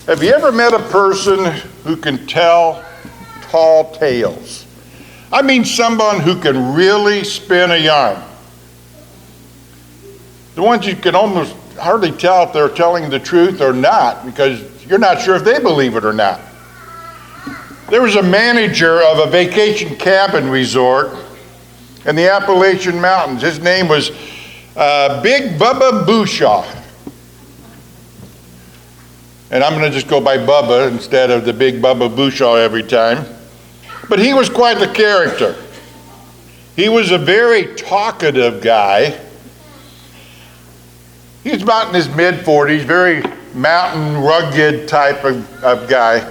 Have you ever met a person who can tell tall tales? I mean someone who can really spin a yarn. The ones you can almost hardly tell if they're telling the truth or not, because you're not sure if they believe it or not. There was a manager of a vacation cabin resort in the Appalachian Mountains. His name was Big Bubba Bushaw. And I'm going to just go by Bubba instead of the Big Bubba Bushaw every time. But he was quite the character. He was a very talkative guy. He was about in his mid-40s, very mountain, rugged type of guy.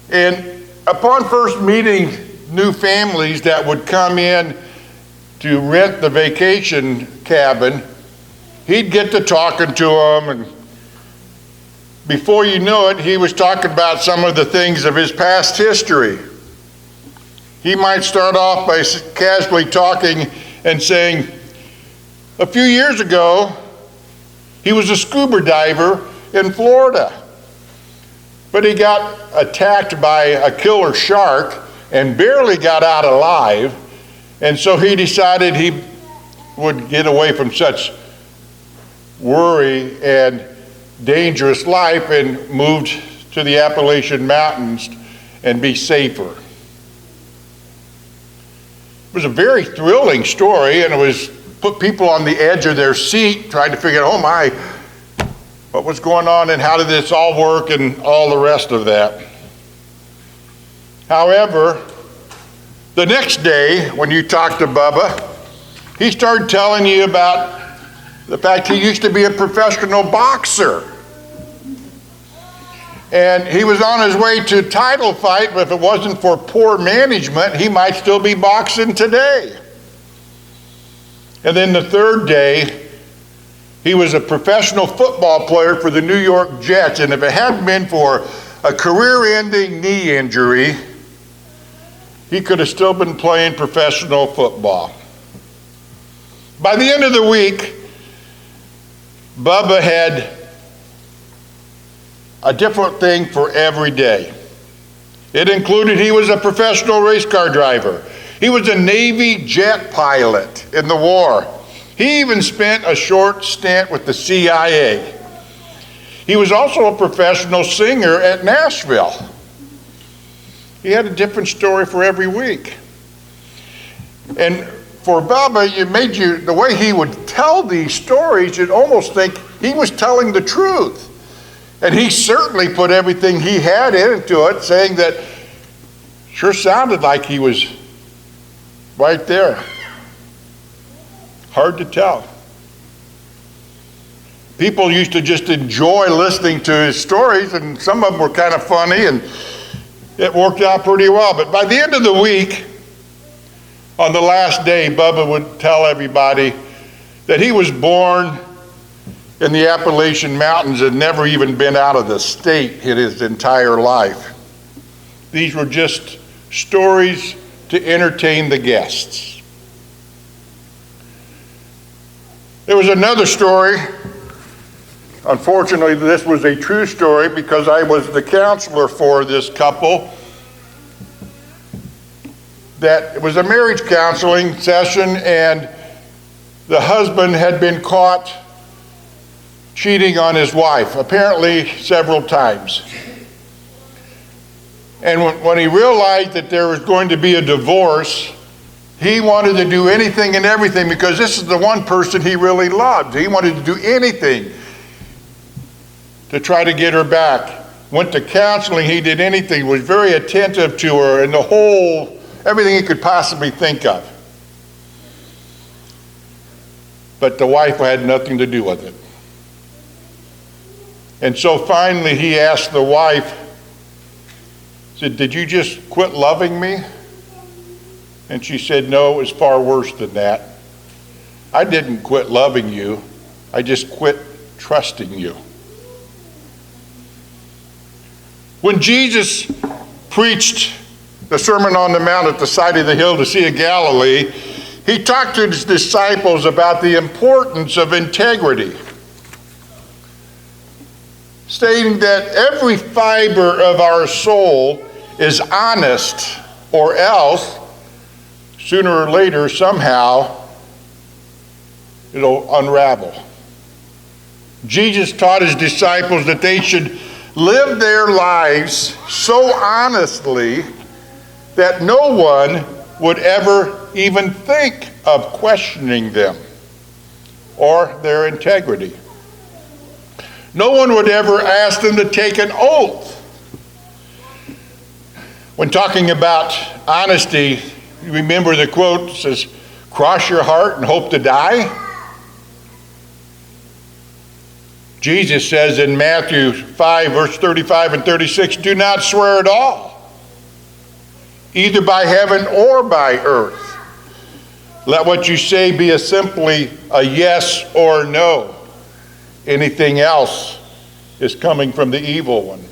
And upon first meeting new families that would come in to rent the vacation cabin, he'd get to talking to them, and before you knew it, he was talking about some of the things of his past history. He might start off by casually talking and saying, a few years ago, he was a scuba diver in Florida, but he got attacked by a killer shark and barely got out alive, and so he decided he would get away from such worry and dangerous life and moved to the Appalachian Mountains and be safer. It was a very thrilling story, and it was put people on the edge of their seat trying to figure out, oh my, what was going on and how did this all work and all the rest of that. However, the next day when you talked to Bubba, he started telling you about the fact he used to be a professional boxer. And he was on his way to a title fight, but if it wasn't for poor management, he might still be boxing today. And then the third day, he was a professional football player for the New York Jets, and if it hadn't been for a career-ending knee injury, he could have still been playing professional football. By the end of the week, Bubba had a different thing for every day. It included he was a professional race car driver. He was a Navy jet pilot in the war. He even spent a short stint with the CIA. He was also a professional singer at Nashville. He had a different story for every week. And for Bubba, the way he would tell these stories, you'd almost think he was telling the truth. And he certainly put everything he had into it, saying that sure sounded like he was right there. Hard to tell. People used to just enjoy listening to his stories, and some of them were kind of funny, and it worked out pretty well. But by the end of the week, on the last day, Bubba would tell everybody that he was born in the Appalachian Mountains and never even been out of the state in his entire life. These were just stories to entertain the guests. There was another story. Unfortunately, this was a true story because I was the counselor for this couple. That it was a marriage counseling session, and the husband had been caught cheating on his wife, apparently several times. And when he realized that there was going to be a divorce, he wanted to do anything and everything because this is the one person he really loved. He wanted to do anything to try to get her back. Went to counseling, he did anything, was very attentive to her and everything he could possibly think of. But the wife had nothing to do with it. And so finally he asked the wife, said, "Did you just quit loving me?" And she said, "No, it was far worse than that. I didn't quit loving you. I just quit trusting you." When Jesus preached the Sermon on the Mount at the side of the hill to Sea of Galilee, he talked to his disciples about the importance of integrity. stating that every fiber of our soul is honest, or else, sooner or later, somehow, it'll unravel. Jesus taught his disciples that they should live their lives so honestly that no one would ever even think of questioning them or their integrity. No one would ever ask them to take an oath. When talking about honesty, you remember the quote that says, "Cross your heart and hope to die"? Jesus says in Matthew 5, verse 35 and 36, "Do not swear at all, either by heaven or by earth. Let what you say be simply a yes or no. Anything else is coming from the evil one."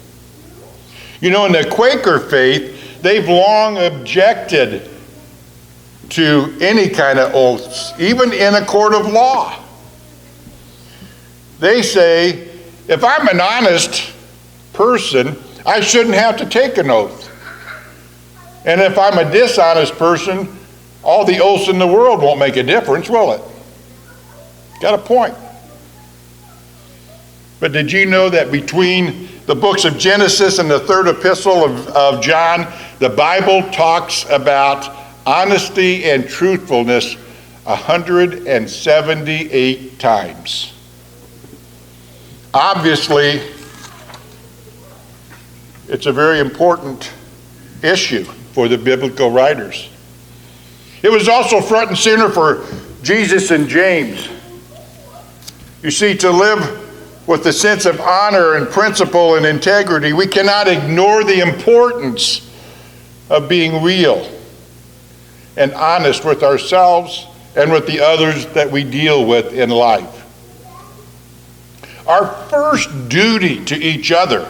You know, in the Quaker faith, they've long objected to any kind of oaths, even in a court of law. They say, if I'm an honest person, I shouldn't have to take an oath. And if I'm a dishonest person, all the oaths in the world won't make a difference, will it? Got a point. But did you know that between the books of Genesis and the third epistle of John, the Bible talks about honesty and truthfulness 178 times? Obviously, it's a very important issue for the biblical writers. It was also front and center for Jesus and James. You see, to live with a sense of honor and principle and integrity, we cannot ignore the importance of being real and honest with ourselves and with the others that we deal with in life. Our first duty to each other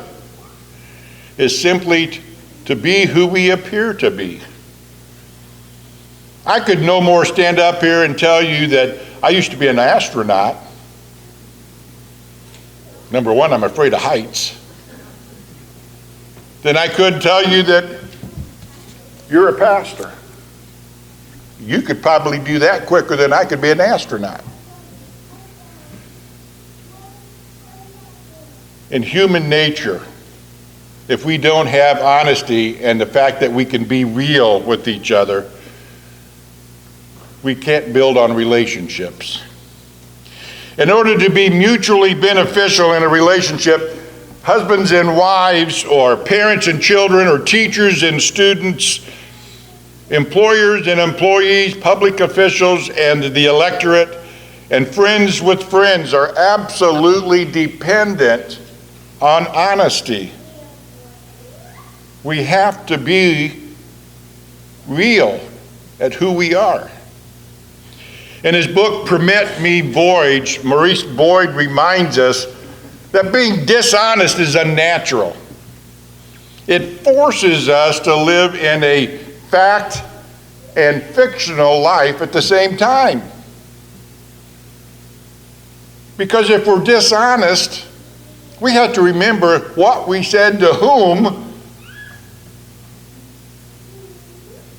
is simply to be who we appear to be. I could no more stand up here and tell you that I used to be an astronaut. Number one, I'm afraid of heights. Then I could tell you that you're a pastor. You could probably do that quicker than I could be an astronaut. In human nature, if we don't have honesty and the fact that we can be real with each other, we can't build on relationships. In order to be mutually beneficial in a relationship, husbands and wives, or parents and children, or teachers and students, employers and employees, public officials and the electorate, and friends with friends are absolutely dependent on honesty. We have to be real at who we are. In his book, Permit Me Voyage, Maurice Boyd reminds us that being dishonest is unnatural. It forces us to live in a fact and fictional life at the same time. Because if we're dishonest, we have to remember what we said to whom,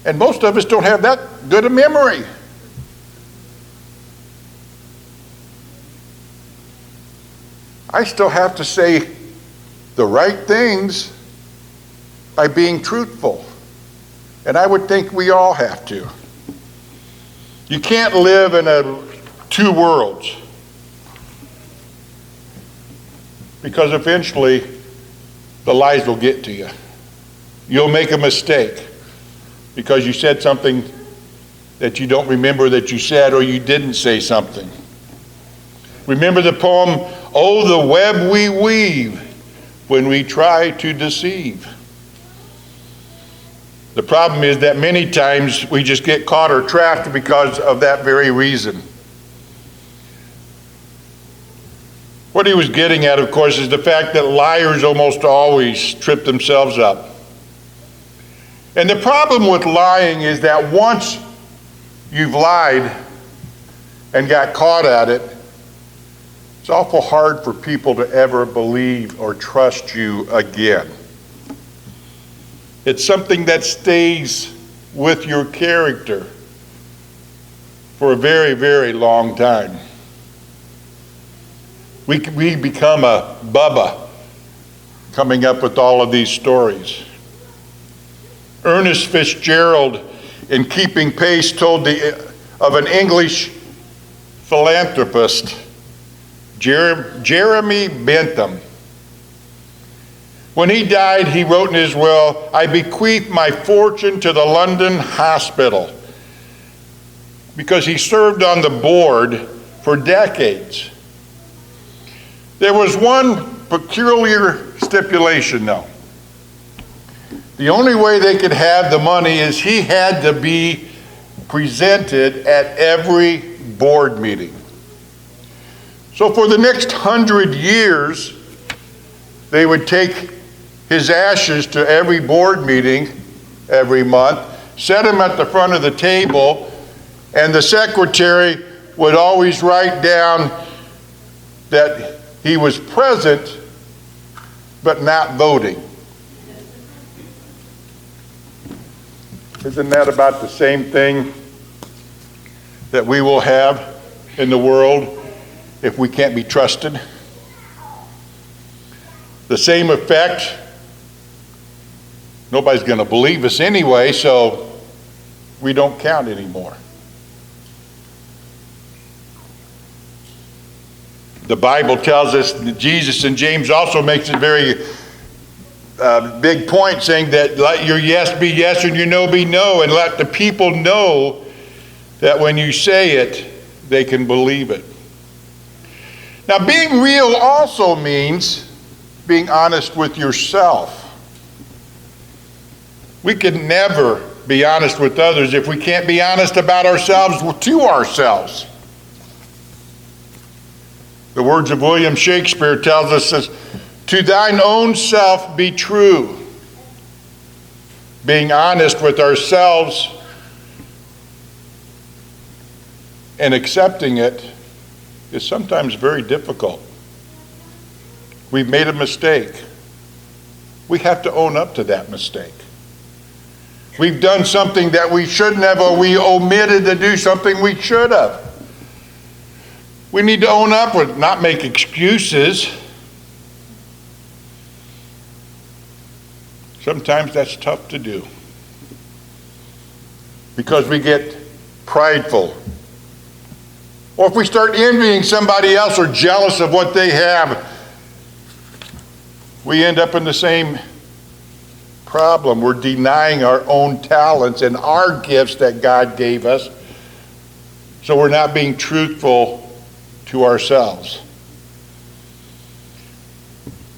and most of us don't have that good a memory. I still have to say the right things by being truthful. And I would think we all have to. You can't live in two worlds, because eventually the lies will get to you. You'll make a mistake because you said something that you don't remember that you said, or you didn't say something. Remember the poem, "Oh, the web we weave when we try to deceive." The problem is that many times we just get caught or trapped because of that very reason. What he was getting at, of course, is the fact that liars almost always trip themselves up. And the problem with lying is that once you've lied and got caught at it, It's awful hard for people to ever believe or trust you again. It's something that stays with your character for a very, very long time. We become a Bubba coming up with all of these stories. Ernest Fitzgerald, in Keeping Pace, told of an English philanthropist, Jeremy Bentham. When he died, he wrote in his will, "I bequeath my fortune to the London Hospital," because he served on the board for decades. There was one peculiar stipulation, though. The only way they could have the money is he had to be presented at every board meeting. So for the next 100 years, they would take his ashes to every board meeting every month, set him at the front of the table, and the secretary would always write down that he was present but not voting. Isn't that about the same thing that we will have in the world if we can't be trusted? The same effect. Nobody's going to believe us anyway, so we don't count anymore. The Bible tells us that Jesus, and James also makes a very big point, saying that let your yes be yes and your no be no, and let the people know that when you say it, they can believe it. Now, being real also means being honest with yourself. We can never be honest with others if we can't be honest about ourselves to ourselves. The words of William Shakespeare tells us this, "To thine own self be true." Being honest with ourselves and accepting it is sometimes very difficult. We've made a mistake. We have to own up to that mistake. We've done something that we shouldn't have, or we omitted to do something we should have. We need to own up with, not make excuses. Sometimes that's tough to do because we get prideful. Or if we start envying somebody else or jealous of what they have, we end up in the same problem. We're denying our own talents and our gifts that God gave us, so we're not being truthful to ourselves.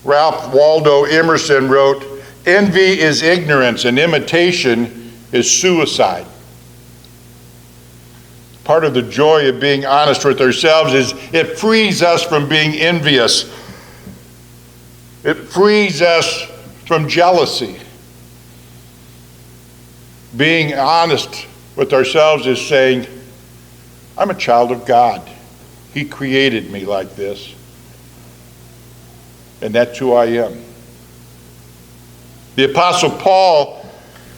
Ralph Waldo Emerson wrote, "Envy is ignorance and imitation is suicide." Part of the joy of being honest with ourselves is it frees us from being envious. It frees us from jealousy. Being honest with ourselves is saying, I'm a child of God. He created me like this. And that's who I am. The Apostle Paul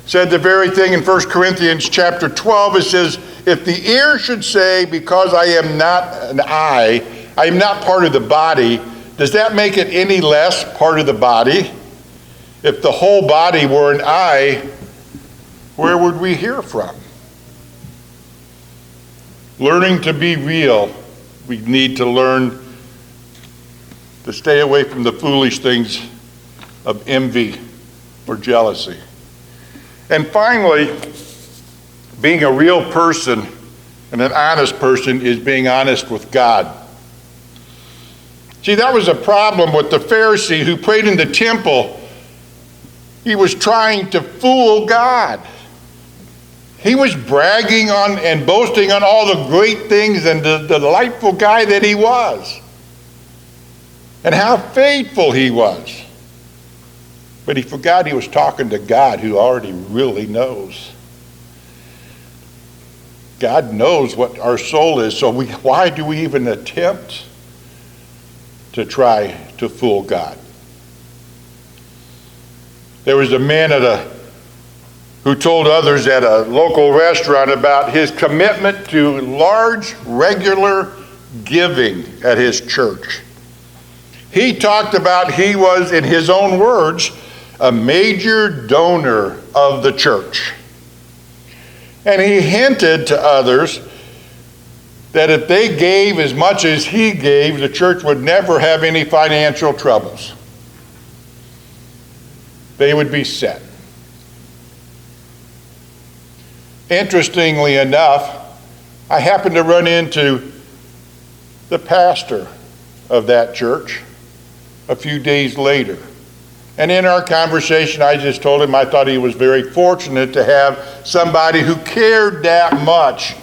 said the very thing in 1 Corinthians chapter 12. It says, if the ear should say, because I am not an eye, I am not part of the body, does that make it any less part of the body? If the whole body were an eye, where would we hear from? Learning to be real, we need to learn to stay away from the foolish things of envy or jealousy. And finally, being a real person and an honest person is being honest with God. See, that was a problem with the Pharisee who prayed in the temple. He was trying to fool God. He was bragging on and boasting on all the great things and the delightful guy that he was, and how faithful he was. But he forgot he was talking to God, who already really knows. God knows what our soul is, so why do we even attempt to try to fool God. There was a man who told others at a local restaurant about his commitment to large, regular giving at his church. He talked about he was, in his own words, a major donor of the church. And he hinted to others that if they gave as much as he gave, the church would never have any financial troubles. They would be set. Interestingly enough, I happened to run into the pastor of that church a few days later. And in our conversation, I just told him I thought he was very fortunate to have somebody who cared that much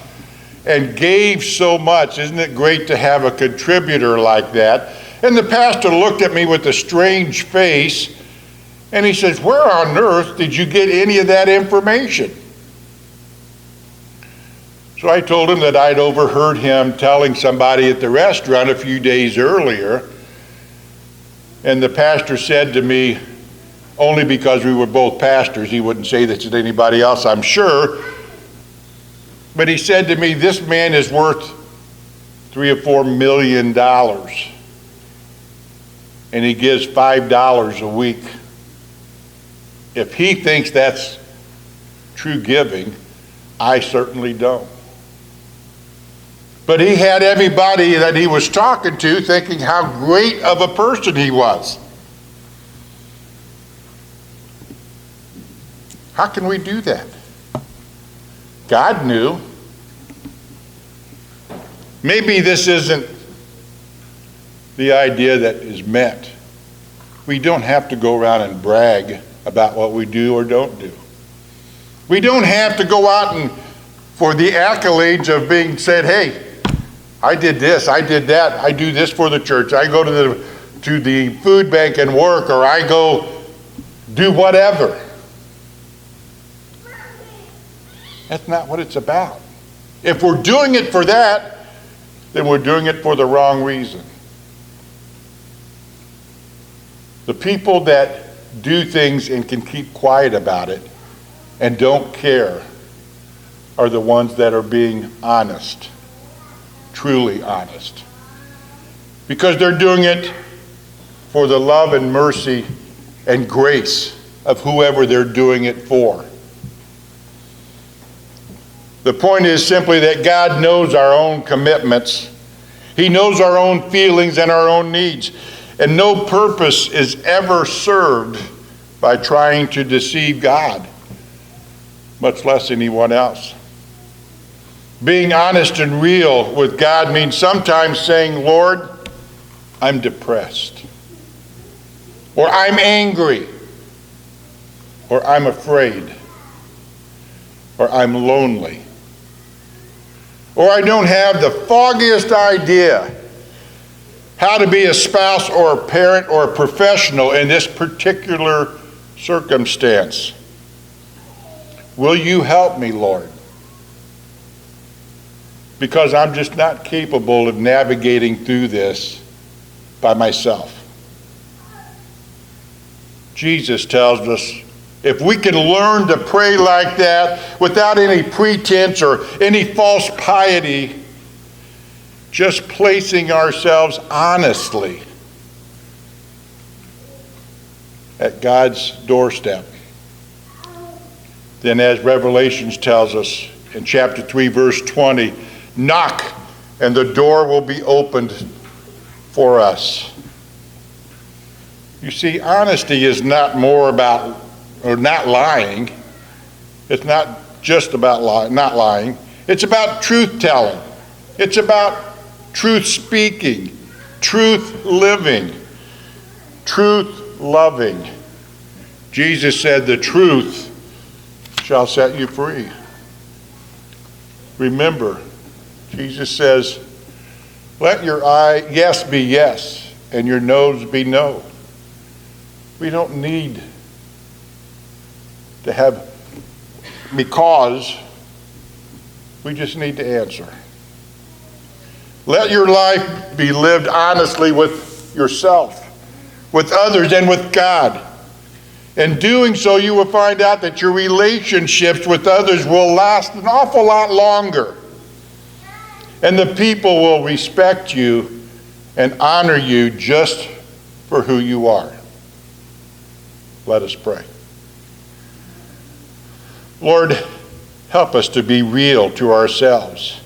and gave so much. Isn't it great to have a contributor like that? And the pastor looked at me with a strange face, and he says, "Where on earth did you get any of that information?" So I told him that I'd overheard him telling somebody at the restaurant a few days earlier. And the pastor said to me, only because we were both pastors, he wouldn't say this to anybody else, I'm sure, but he said to me, "This man is worth $3 or $4 million, and he gives $5 a week. If he thinks that's true giving, I certainly don't." But he had everybody that he was talking to thinking how great of a person he was. How can we do that? God knew. Maybe this isn't the idea that is meant. We don't have to go around and brag about what we do or don't do. We don't have to go out and for the accolades of being said, "Hey, I did this, I did that, I do this for the church, I go to the food bank and work, or I go do whatever." That's not what it's about. If we're doing it for that, then we're doing it for the wrong reason. The people that do things and can keep quiet about it and don't care are the ones that are being honest, truly honest. Because they're doing it for the love and mercy and grace of whoever they're doing it for. The point is simply that God knows our own commitments. He knows our own feelings and our own needs. And no purpose is ever served by trying to deceive God, much less anyone else. Being honest and real with God means sometimes saying, "Lord, I'm depressed," or "I'm angry," or "I'm afraid," or "I'm lonely," or "I don't have the foggiest idea how to be a spouse or a parent or a professional in this particular circumstance. Will you help me, Lord? Because I'm just not capable of navigating through this by myself." Jesus tells us if we can learn to pray like that without any pretense or any false piety, just placing ourselves honestly at God's doorstep, then as Revelations tells us in chapter 3, verse 20, knock and the door will be opened for us. You see, honesty is not more about, or not lying. It's not just about not lying. It's about truth telling. It's about truth speaking, truth living, truth loving. Jesus said, "The truth shall set you free." Remember, Jesus says, "Let your yes be yes and your no's be no." We don't need to have because, we just need to answer. Let your life be lived honestly with yourself, with others, and with God. In doing so, you will find out that your relationships with others will last an awful lot longer. And the people will respect you and honor you just for who you are. Let us pray. Lord, help us to be real to ourselves,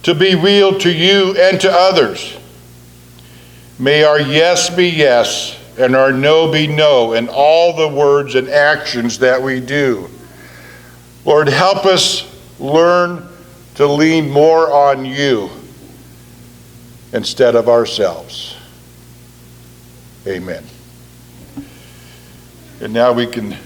to be real to you and to others. May our yes be yes and our no be no in all the words and actions that we do. Lord, help us learn to lean more on you instead of ourselves. Amen. And now we can